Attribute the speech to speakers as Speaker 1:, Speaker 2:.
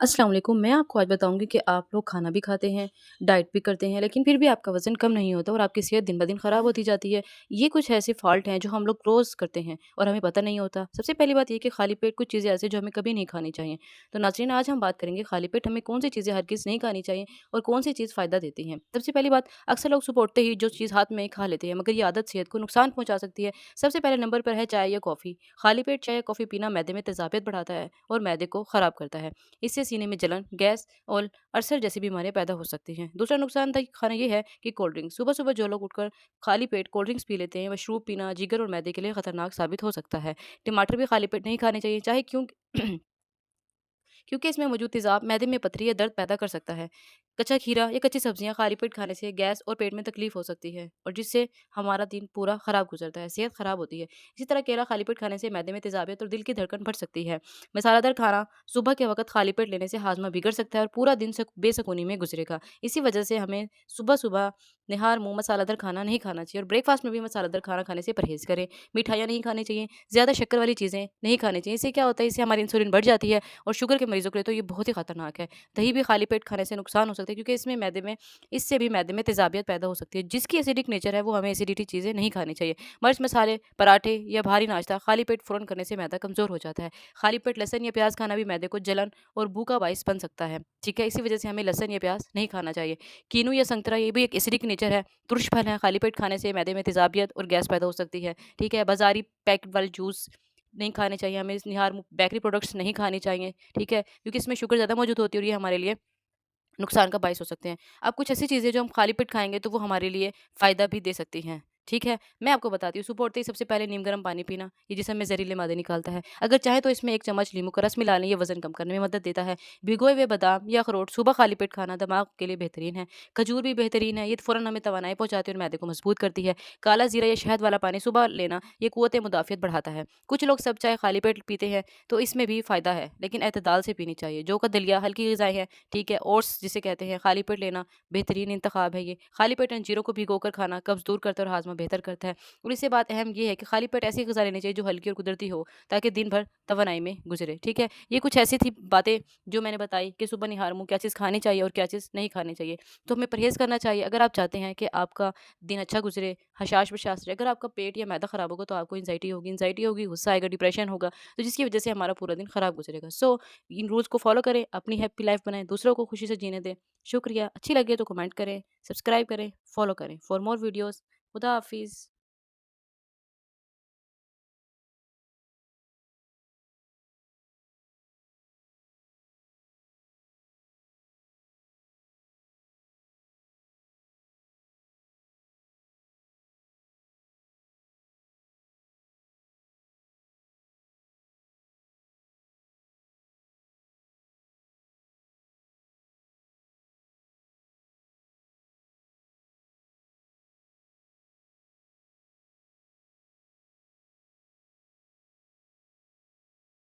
Speaker 1: अस्सलाम वालेकुम। मैं आपको आज बताऊँगी कि आप लोग खाना भी खाते हैं, डाइट भी करते हैं, लेकिन फिर भी आपका वज़न कम नहीं होता और आपकी सेहत दिन-ब-दिन ख़राब होती जाती है। ये कुछ ऐसे फ़ॉल्ट हैं जो हम लोग रोज़ करते हैं और हमें पता नहीं होता। सबसे पहली बात ये कि खाली पेट कुछ चीज़ें ऐसी जो हमें कभी नहीं खानी चाहिए। तो नाज़रीन, आज हम बात करेंगे खाली पेट हमें कौन-सी चीज़ें हरगिज़ नहीं खानी चाहिए और कौन-सी चीज़ फ़ायदा देती हैं। सबसे पहली बात, अक्सर लोग सुबह उठते ही जो चीज़ हाथ में खा लेते हैं, मगर ये आदत सेहत को नुकसान पहुँचा सकती है। सबसे पहले नंबर पर है चाय या कॉफ़ी। खाली पेट चाय या कॉफ़ी पीना मैदे में तेज़ाबियत बढ़ाता है और मैदे को ख़राब करता है। इससे सीने में जलन, गैस और अल्सर जैसी बीमारियां पैदा हो सकती हैं। दूसरा नुकसानदायक खाना ये है कि कोल्ड ड्रिंक। सुबह-सुबह जो लोग उठकर खाली पेट कोल्ड ड्रिंक्स पी लेते हैं, मशरूब पीना जिगर और मैदे के लिए खतरनाक साबित हो सकता है। टमाटर भी खाली पेट नहीं खाने चाहिए, चाहे क्यों क्योंकि इसमें मौजूद तेज़ाब मैदे में पथरी या दर्द पैदा कर सकता है। कच्चा खीरा या कच्ची सब्जियां खाली पेट खाने से गैस और पेट में तकलीफ हो सकती है और जिससे हमारा दिन पूरा खराब गुजरता है, सेहत खराब होती है। इसी तरह केला खाली पेट खाने से मैदे में तेज़ाबियत और दिल की धड़कन बढ़ सकती है। मसालेदार खाना सुबह के वक्त खाली पेट लेने से हाजमा बिगड़ सकता है और पूरा दिन बेसुकूनी में गुजरेगा। इसी वजह से हमें सुबह-सुबह निहार मुँह मसालेदार खाना नहीं खाना चाहिए और ब्रेकफास्ट में भी मसालेदार खाना खाने से परहेज़ करें। मिठाइयाँ नहीं खानी चाहिए, ज़्यादा शक्कर वाली चीज़ें नहीं खानी चाहिए। इससे क्या होता है, इससे हमारी इंसुलिन बढ़ जाती है और शुगर के मरीज़ों के लिए तो ये बहुत ही खतरनाक है। दही भी खाली पेट खाने से नुकसान हो सकता है क्योंकि इससे भी मैदे में तेज़ाबियत पैदा हो सकती है। जिसकी एसिडिक नेचर है वो हमें एसिडिटी चीज़ें नहीं खानी चाहिए। मिर्च मसाले, पराठे या भारी नाश्ता खाली पेट फ़ौरन करने से मैदा कमज़ोर हो जाता है। खाली पेट लहसुन या प्याज़ खाना भी मैदे को जलन और भूख का बाइस बन सकता है। ठीक है? इसी वजह से हमें लहसुन या प्याज़ नहीं खाना चाहिए। कीनू या संतरा ये भी एक एसिडिक नेचर है, तुरश फल है, खाली पेट खाने से मैदे में तेज़ाबियत और गैस पैदा हो सकती है। ठीक है? बाज़ारी पैकेट वाले जूस नहीं खाने चाहिए, हमें निहार बेकरी प्रोडक्ट्स नहीं खाने चाहिए, ठीक है? क्योंकि इसमें शुगर ज़्यादा मौजूद होती है और ये हमारे लिए नुकसान का बायस हो सकते हैं। अब कुछ ऐसी चीज़ें जो हम खाली पेट खाएँगे तो वो हमारे लिए फ़ायदा भी दे सकती हैं, ठीक है? मैं आपको बताती हूँ, सुबह उठते ही सबसे पहले नीम गर्म पानी पीना, ये जिसम में ज़हरीले मादे निकालता है। अगर चाहें तो इसमें 1 चम्मच नींबू का रस मिला लें, ये वज़न कम करने में मदद देता है। भिगोए हुए बादाम या अखरोट सुबह खाली पेट खाना दिमाग के लिए बेहतरीन है। खजूर भी बेहतरीन है, ये फ़ौरन हमें तवानाई पहुँचाती है और मैदे को मज़बूत करती है। काला ज़ीरा या शहद वाला पानी सुबह लेना, ये क़ुव्वत मुदाफ़ियत बढ़ाता है। कुछ लोग सब चाय खाली पेट पीते हैं, तो इसमें भी फ़ायदा है, लेकिन एतदाल से पीनी चाहिए। जौ का दलिया हल्की ग़िज़ाएँ हैं, ठीक है? ओट्स जिसे कहते हैं, खाली पेट लेना बेहतरीन इंतख़ाब है ये। खाली पेट अंजीरों को भिगोकर खाना कब्ज़ दूर करता है और हाज़मा बेहतर करता है। और इससे बात अहम ये है कि खाली पेट ऐसी ग़िज़ा लेनी चाहिए जो हल्की और कुदरती हो, ताकि दिन भर तवानाई में गुज़रे, ठीक है? ये कुछ ऐसी थी बातें जो मैंने बताई कि सुबह निहार मुँह क्या चीज़ खानी चाहिए और क्या चीज़ नहीं खानी चाहिए। तो हमें परहेज़ करना चाहिए अगर आप चाहते हैं कि आपका दिन अच्छा गुज़रे, हशाश-बशाश रहे। अगर आपका पेट या मैदा ख़राब होगा तो आपको एंग्ज़ायटी होगी, गुस्सा आएगा, डिप्रेशन होगा, तो जिसकी वज़ह से हमारा पूरा दिन ख़राब गुज़रेगा। सो इन रूल्स को फ़ॉलो करें, अपनी हैप्पी लाइफ़ बनाएँ, दूसरों को खुशी से जीने दें। शुक्रिया, अच्छी लगे तो कमेंट करें, सब्सक्राइब करें, फ़ॉलो करें। फॉर मोर वीडियोज़, खुदा हाफ़िज़।